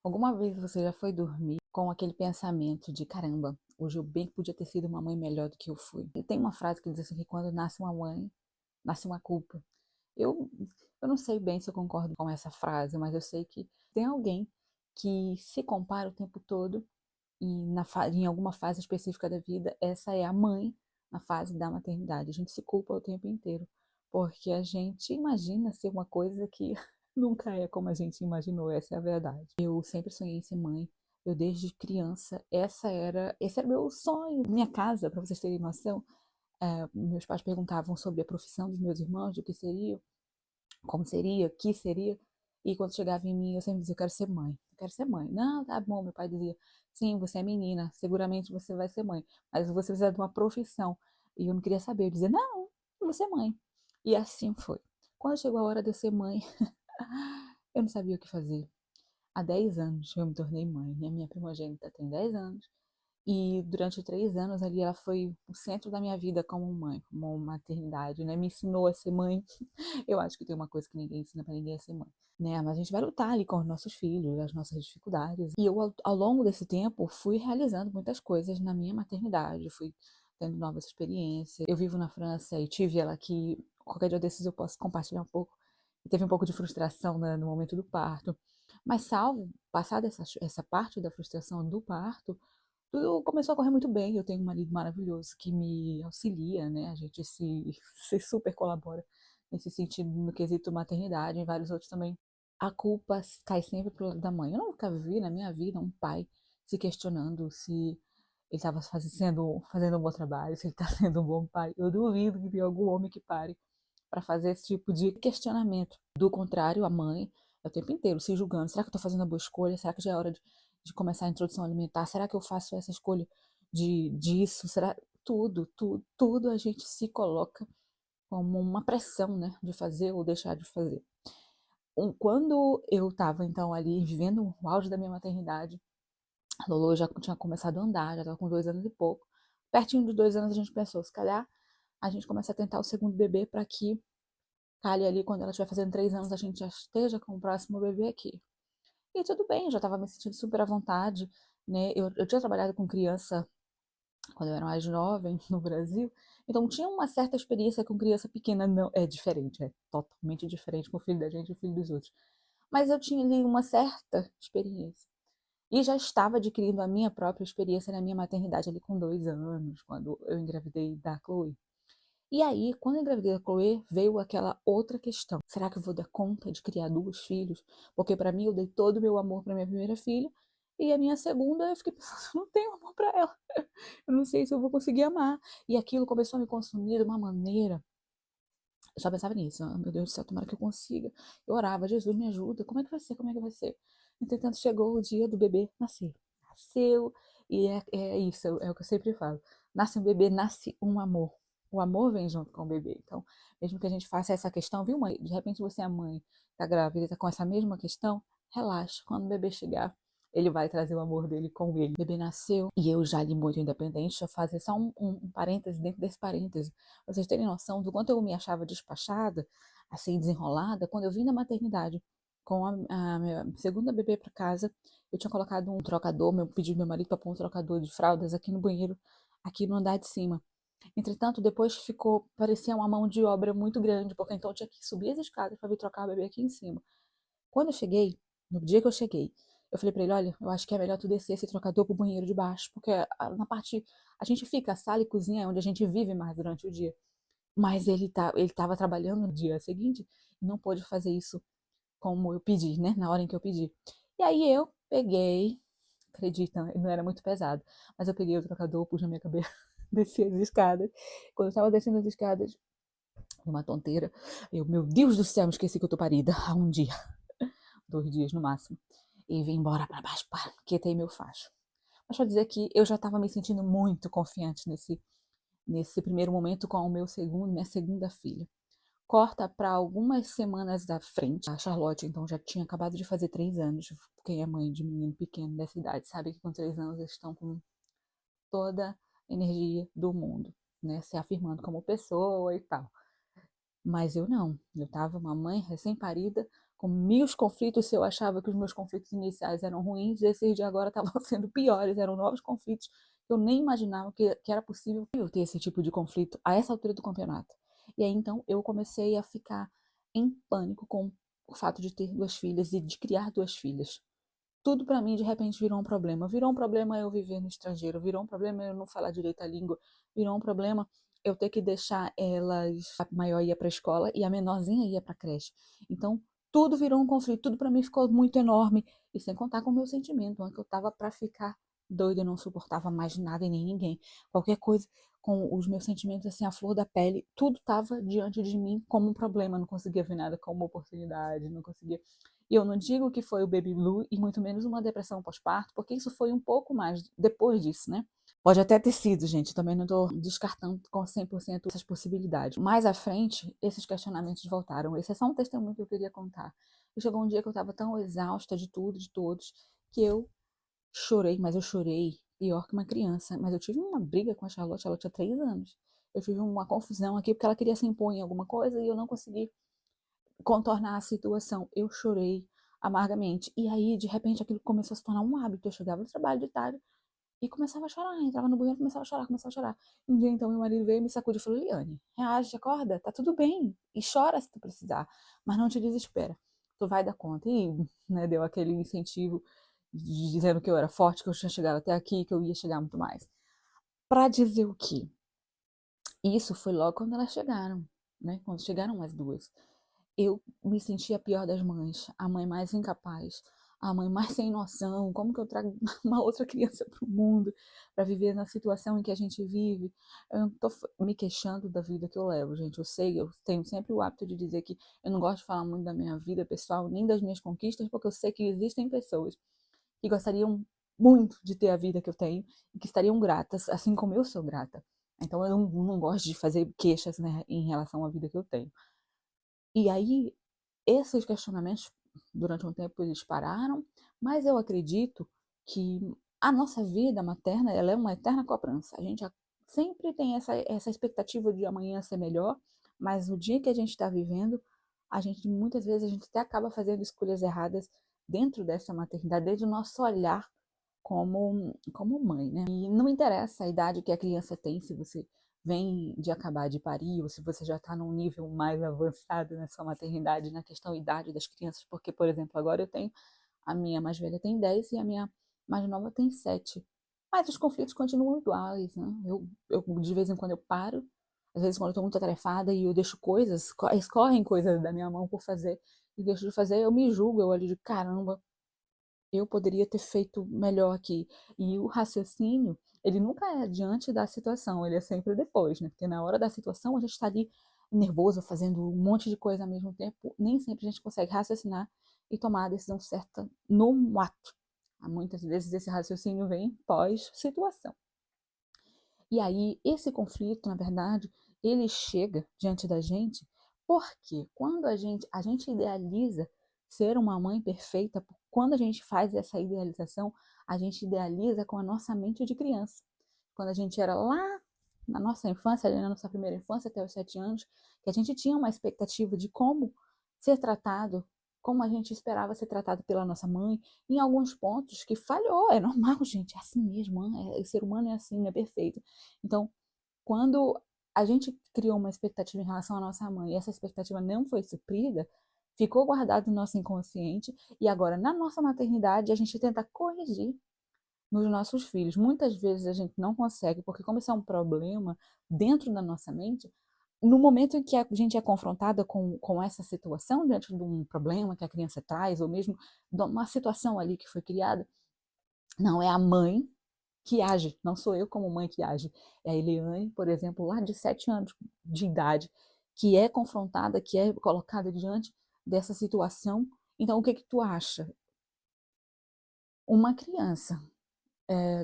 Alguma vez você já foi dormir com aquele pensamento de caramba, hoje eu bem que podia ter sido uma mãe melhor do que eu fui? E tem uma frase que diz assim que quando nasce uma mãe, nasce uma culpa. Eu, eu não sei bem se eu concordo com essa frase, mas eu sei que tem alguém que se compara o tempo todo e em alguma fase específica da vida, essa é a mãe na fase da maternidade. A gente se culpa o tempo inteiro, porque a gente imagina ser uma coisa que nunca é como a gente imaginou, essa é a verdade. Eu sempre sonhei em ser mãe. Eu desde criança, esse era meu sonho. Minha casa, para vocês terem noção, meus pais perguntavam sobre a profissão dos meus irmãos, do que seria, como seria, o que seria. E quando chegava em mim, eu sempre dizia, eu quero ser mãe. Eu quero ser mãe. Não, tá bom, meu pai dizia, sim, você é menina, seguramente você vai ser mãe, mas você precisa de uma profissão. E eu não queria saber, eu dizia, não, eu vou ser mãe. E assim foi. Quando chegou a hora de eu ser mãe, eu não sabia o que fazer. Há 10 anos eu me tornei mãe, né? Minha primogênita tem 10 anos. E durante 3 anos ali, ela foi o centro da minha vida como mãe, como maternidade, né? Me ensinou a ser mãe. Eu acho que tem uma coisa que ninguém ensina pra ninguém a ser mãe, né? Mas a gente vai lutar ali com os nossos filhos, as nossas dificuldades. E eu, ao longo desse tempo, fui realizando muitas coisas na minha maternidade, fui tendo novas experiências. Eu vivo na França e tive ela aqui. Qualquer dia desses eu posso compartilhar um pouco. Teve um pouco de frustração, né, no momento do parto. Mas salvo, passada essa parte da frustração do parto, tudo começou a correr muito bem. Eu tenho um marido maravilhoso que me auxilia, né? A gente se super colabora nesse sentido, no quesito maternidade, em vários outros também. A culpa cai sempre pro lado da mãe. Eu nunca vi na minha vida um pai se questionando se ele estava fazendo um bom trabalho, se ele está sendo um bom pai. Eu duvido que tenha algum homem que pare para fazer esse tipo de questionamento. Do contrário, a mãe é o tempo inteiro se julgando. Será que eu estou fazendo a boa escolha? Será que já é hora de começar a introdução alimentar? Será que eu faço essa escolha disso? Será tudo a gente se coloca como uma pressão, né, de fazer ou deixar de fazer. Quando eu estava então ali vivendo o auge da minha maternidade, a Lolo já tinha começado a andar, já estava com 2 anos e pouco. Pertinho dos 2 anos a gente pensou, se calhar a gente começa a tentar o segundo bebê para que calhe ali quando ela estiver fazendo 3 anos a gente já esteja com o próximo bebê aqui. E tudo bem, eu já estava me sentindo super à vontade, né? Eu tinha trabalhado com criança quando eu era mais jovem no Brasil, então tinha uma certa experiência com criança pequena, não é diferente, é totalmente diferente com o filho da gente e o filho dos outros. Mas eu tinha ali uma certa experiência. E já estava adquirindo a minha própria experiência na minha maternidade ali com 2 anos, quando eu engravidei da Chloe. E aí, quando eu engravidei da Chloe, veio aquela outra questão. Será que eu vou dar conta de criar 2 filhos? Porque para mim eu dei todo o meu amor para minha primeira filha, e a minha segunda eu fiquei pensando, eu não tenho amor para ela. Eu não sei se eu vou conseguir amar. E aquilo começou a me consumir de uma maneira. Eu só pensava nisso. Ah, meu Deus do céu, tomara que eu consiga. Eu orava, Jesus, me ajuda. Como é que vai ser? Como é que vai ser? Entretanto, chegou o dia do bebê nascer. Nasceu, e é isso, é o que eu sempre falo. Nasce um bebê, nasce um amor. O amor vem junto com o bebê. Então, mesmo que a gente faça essa questão, viu, mãe? De repente você é mãe, tá grávida, tá com essa mesma questão, relaxa. Quando o bebê chegar, ele vai trazer o amor dele com ele. O bebê nasceu e eu já li muito independente. Deixa eu fazer só um parêntese dentro desse parêntese. Pra vocês terem noção do quanto eu me achava despachada, assim, desenrolada, quando eu vim da maternidade com a minha segunda bebê para casa, eu tinha colocado um trocador, pedi meu marido para pôr um trocador de fraldas aqui no banheiro, aqui no andar de cima. Entretanto, depois parecia uma mão de obra muito grande, porque então eu tinha que subir as escadas para vir trocar a bebê aqui em cima. Quando eu cheguei, no dia que eu cheguei, eu falei pra ele, olha, eu acho que é melhor tu descer esse trocador pro banheiro de baixo, porque na parte, a gente fica, a sala e cozinha é onde a gente vive mais durante o dia. Mas ele tava trabalhando no dia seguinte e não pôde fazer isso como eu pedi, né, na hora em que eu pedi. E aí eu peguei, acredita, não era muito pesado, mas eu peguei o trocador, pus na minha cabeça, desci as escadas. Quando eu tava descendo as escadas, numa tonteira, meu Deus do céu, me esqueci que eu tô parida há um dia. 2 dias no máximo. E vim embora para baixo, pá, quietei meu facho. Mas para dizer que eu já estava me sentindo muito confiante nesse primeiro momento com minha segunda filha. Corta para algumas semanas da frente. A Charlotte, então, já tinha acabado de fazer 3 anos. Quem é mãe de menino pequeno dessa idade sabe que com 3 anos eles estão com toda a energia do mundo, né? Se afirmando como pessoa e tal. Mas eu não. Eu estava uma mãe recém-parida com meus conflitos. Se eu achava que os meus conflitos iniciais eram ruins, esses de agora estavam sendo piores, eram novos conflitos que eu nem imaginava que era possível eu ter esse tipo de conflito a essa altura do campeonato. E aí então eu comecei a ficar em pânico com o fato de ter 2 filhas e de criar 2 filhas. Tudo para mim de repente virou um problema. Virou um problema eu viver no estrangeiro, virou um problema eu não falar direito a língua, virou um problema eu ter que deixar elas, a maior ia para a escola e a menorzinha ia para a creche. Então, tudo virou um conflito, tudo para mim ficou muito enorme. E sem contar com o meu sentimento, que eu tava para ficar doida, eu não suportava mais nada e nem ninguém. Qualquer coisa com os meus sentimentos assim, a flor da pele, tudo estava diante de mim como um problema, não conseguia ver nada como uma oportunidade, não conseguia. E eu não digo que foi o baby blue e muito menos uma depressão pós-parto, porque isso foi um pouco mais depois disso, né? Pode até ter sido, gente, também não estou descartando com 100% essas possibilidades. Mais à frente, esses questionamentos voltaram. Esse é só um testemunho que eu queria contar. E chegou um dia que eu estava tão exausta de tudo, de todos, que eu chorei, mas eu chorei pior que uma criança. Mas eu tive uma briga com a Charlotte, ela tinha 3 anos. Eu tive uma confusão aqui porque ela queria se impor em alguma coisa e eu não consegui contornar a situação. Eu chorei amargamente. E aí, de repente, aquilo começou a se tornar um hábito. Eu chegava no trabalho de tarde e começava a chorar, entrava no banheiro, começava a chorar, começava a chorar. Um dia, então, meu marido veio e me sacudiu e falou: Liane, reage, acorda, tá tudo bem. E chora se tu precisar, mas não te desespera. Tu vai dar conta. E, né, deu aquele incentivo dizendo que eu era forte, que eu tinha chegado até aqui, que eu ia chegar muito mais. Pra dizer o quê? Isso foi logo quando elas chegaram, né? Quando chegaram as duas. Eu me senti a pior das mães, a mãe mais incapaz, a mãe mais sem noção. Como que eu trago uma outra criança para o mundo para viver na situação em que a gente vive? Eu não estou me queixando da vida que eu levo, gente. Eu sei, eu tenho sempre o hábito de dizer que eu não gosto de falar muito da minha vida pessoal, nem das minhas conquistas, porque eu sei que existem pessoas que gostariam muito de ter a vida que eu tenho e que estariam gratas, assim como eu sou grata. Então eu não gosto de fazer queixas, né, em relação à vida que eu tenho. E aí, esses questionamentos, durante um tempo, eles pararam, mas eu acredito que a nossa vida materna, ela é uma eterna cobrança. A gente sempre tem essa expectativa de amanhã ser melhor, mas o dia que a gente está vivendo, a gente, muitas vezes, a gente até acaba fazendo escolhas erradas dentro dessa maternidade, desde o nosso olhar como mãe, né? E não interessa a idade que a criança tem, se você vem de acabar de parir, ou se você já está num nível mais avançado na sua maternidade, na questão idade das crianças, porque, por exemplo, agora eu tenho, a minha mais velha tem 10 e a minha mais nova tem 7. Mas os conflitos continuam iguais, né? Eu de vez em quando eu paro, às vezes quando eu estou muito atarefada e eu deixo coisas, escorrem coisas da minha mão por fazer, e deixo de fazer, eu me julgo, eu olho de caramba, eu poderia ter feito melhor aqui. E o raciocínio, ele nunca é diante da situação, ele é sempre depois, né? Porque na hora da situação a gente está ali nervoso, fazendo um monte de coisa ao mesmo tempo, nem sempre a gente consegue raciocinar e tomar a decisão certa no ato. Muitas vezes esse raciocínio vem pós-situação. E aí, esse conflito, na verdade, ele chega diante da gente porque quando a gente idealiza ser uma mãe perfeita, quando a gente faz essa idealização, a gente idealiza com a nossa mente de criança. Quando a gente era lá na nossa infância, ali na nossa primeira infância, até os 7 anos, que a gente tinha uma expectativa de como ser tratado, como a gente esperava ser tratado pela nossa mãe, em alguns pontos que falhou, é normal, gente, é assim mesmo, o ser humano é assim, é perfeito. Então, quando a gente criou uma expectativa em relação à nossa mãe e essa expectativa não foi suprida, ficou guardado no nosso inconsciente e agora na nossa maternidade a gente tenta corrigir nos nossos filhos. Muitas vezes a gente não consegue, porque como isso é um problema dentro da nossa mente, no momento em que a gente é confrontada com essa situação, diante de um problema que a criança traz, ou mesmo de uma situação ali que foi criada, não é a mãe que age, não sou eu como mãe que age. É a Eliane, por exemplo, lá de 7 anos de idade, que é confrontada, que é colocada diante dessa situação. Então, o que que tu acha? Uma criança,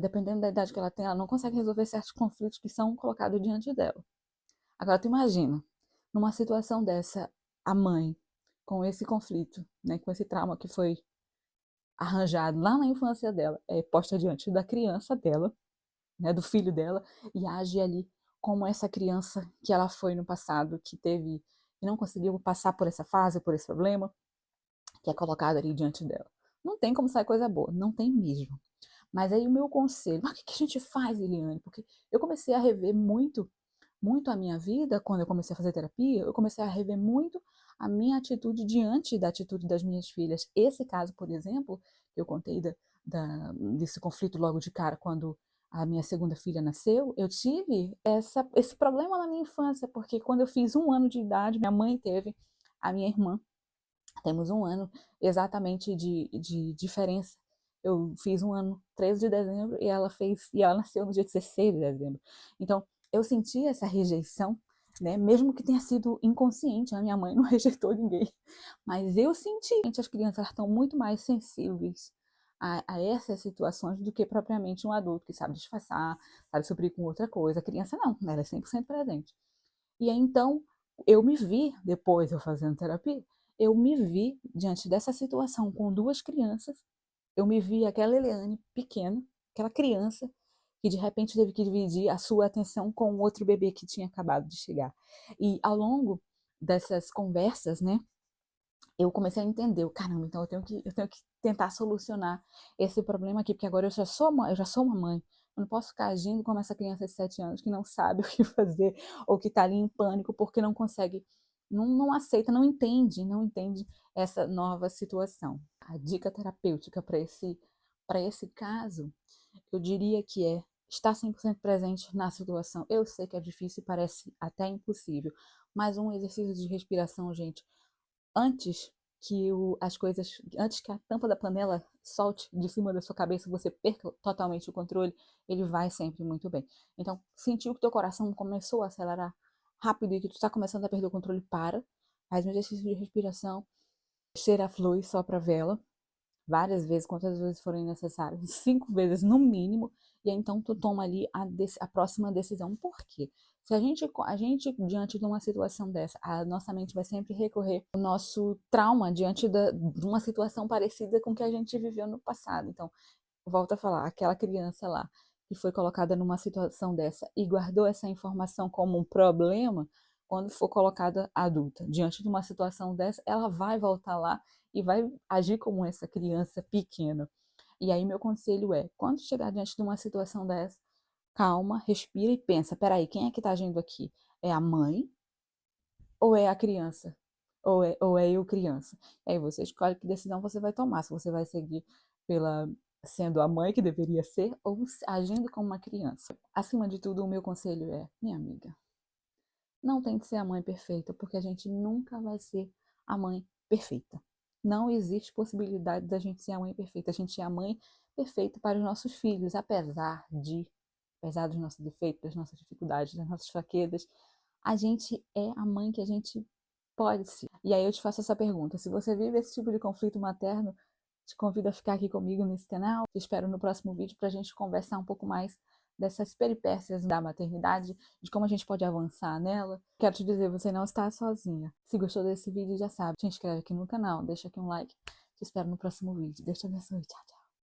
dependendo da idade que ela tem, ela não consegue resolver certos conflitos que são colocados diante dela. Agora, tu imagina, numa situação dessa, a mãe, com esse conflito, né, com esse trauma que foi arranjado lá na infância dela, é posta diante da criança dela, né, do filho dela, e age ali como essa criança que ela foi no passado, que não conseguiu passar por essa fase, por esse problema. que é colocada ali diante dela. Não tem como sair coisa boa, não tem mesmo. Mas aí o meu conselho, mas o que que a gente faz, Eliane? Porque eu comecei a rever muito a minha vida, quando eu comecei a fazer terapia, eu comecei a rever muito a minha atitude diante da atitude das minhas filhas. Esse caso, por exemplo, eu contei desse conflito logo de cara, quando a minha segunda filha nasceu, eu tive esse problema na minha infância, porque quando eu fiz 1 ano de idade, minha mãe teve a minha irmã. Temos 1 ano exatamente de diferença. Eu fiz 1 ano 13 de dezembro e ela nasceu no dia 16 de dezembro. Então, eu senti essa rejeição, né? Mesmo que tenha sido inconsciente, a minha mãe não rejeitou ninguém, mas eu senti. As crianças estão muito mais sensíveis a essas situações do que propriamente um adulto que sabe disfarçar, sabe suprir com outra coisa. A criança não, ela é 100% presente. E aí, então, eu me vi, depois eu fazendo terapia, eu me vi diante dessa situação com 2 crianças, eu me vi aquela Eliane pequena, aquela criança, que de repente teve que dividir a sua atenção com o outro bebê que tinha acabado de chegar. E ao longo dessas conversas, né, eu comecei a entender, caramba, então eu tenho que tentar solucionar esse problema aqui, porque agora eu já sou uma mãe. Eu não posso ficar agindo como essa criança de 7 anos que não sabe o que fazer ou que está ali em pânico porque não consegue, não aceita, não entende essa nova situação. A dica terapêutica para esse caso, eu diria que é estar 100% presente na situação. Eu sei que é difícil e parece até impossível, mas um exercício de respiração, gente, antes antes que a tampa da panela solte de cima da sua cabeça, você perca totalmente o controle, ele vai sempre muito bem. Então, sentiu que teu coração começou a acelerar rápido e que tu está começando a perder o controle, faz um exercício de respiração, cheira a flor e sopra a vela, várias vezes, quantas vezes forem necessárias, 5 vezes no mínimo, e aí então tu toma ali a próxima decisão. Por quê? Se a gente, diante de uma situação dessa, a nossa mente vai sempre recorrer ao nosso trauma diante de uma situação parecida com o que a gente viveu no passado. Então, volto a falar, aquela criança lá que foi colocada numa situação dessa e guardou essa informação como um problema, quando for colocada adulta diante de uma situação dessa, ela vai voltar lá e vai agir como essa criança pequena. E aí meu conselho é, quando chegar diante de uma situação dessa, calma, respira e pensa, peraí, quem é que está agindo aqui? É a mãe ou é a criança? Ou é eu criança? E aí você escolhe que decisão você vai tomar, se você vai seguir pela sendo a mãe que deveria ser ou agindo como uma criança. Acima de tudo, o meu conselho é, minha amiga, não tente ser a mãe perfeita, porque a gente nunca vai ser a mãe perfeita. Não existe possibilidade da gente ser a mãe perfeita. A gente é a mãe perfeita para os nossos filhos, apesar dos nossos defeitos, das nossas dificuldades, das nossas fraquezas, a gente é a mãe que a gente pode ser. E aí eu te faço essa pergunta: se você vive esse tipo de conflito materno, te convido a ficar aqui comigo nesse canal. Te espero no próximo vídeo para a gente conversar um pouco mais dessas peripécias da maternidade, de como a gente pode avançar nela. Quero te dizer, você não está sozinha. Se gostou desse vídeo, já sabe, te inscreve aqui no canal, deixa aqui um like. Te espero no próximo vídeo. Deus te abençoe. Tchau, tchau.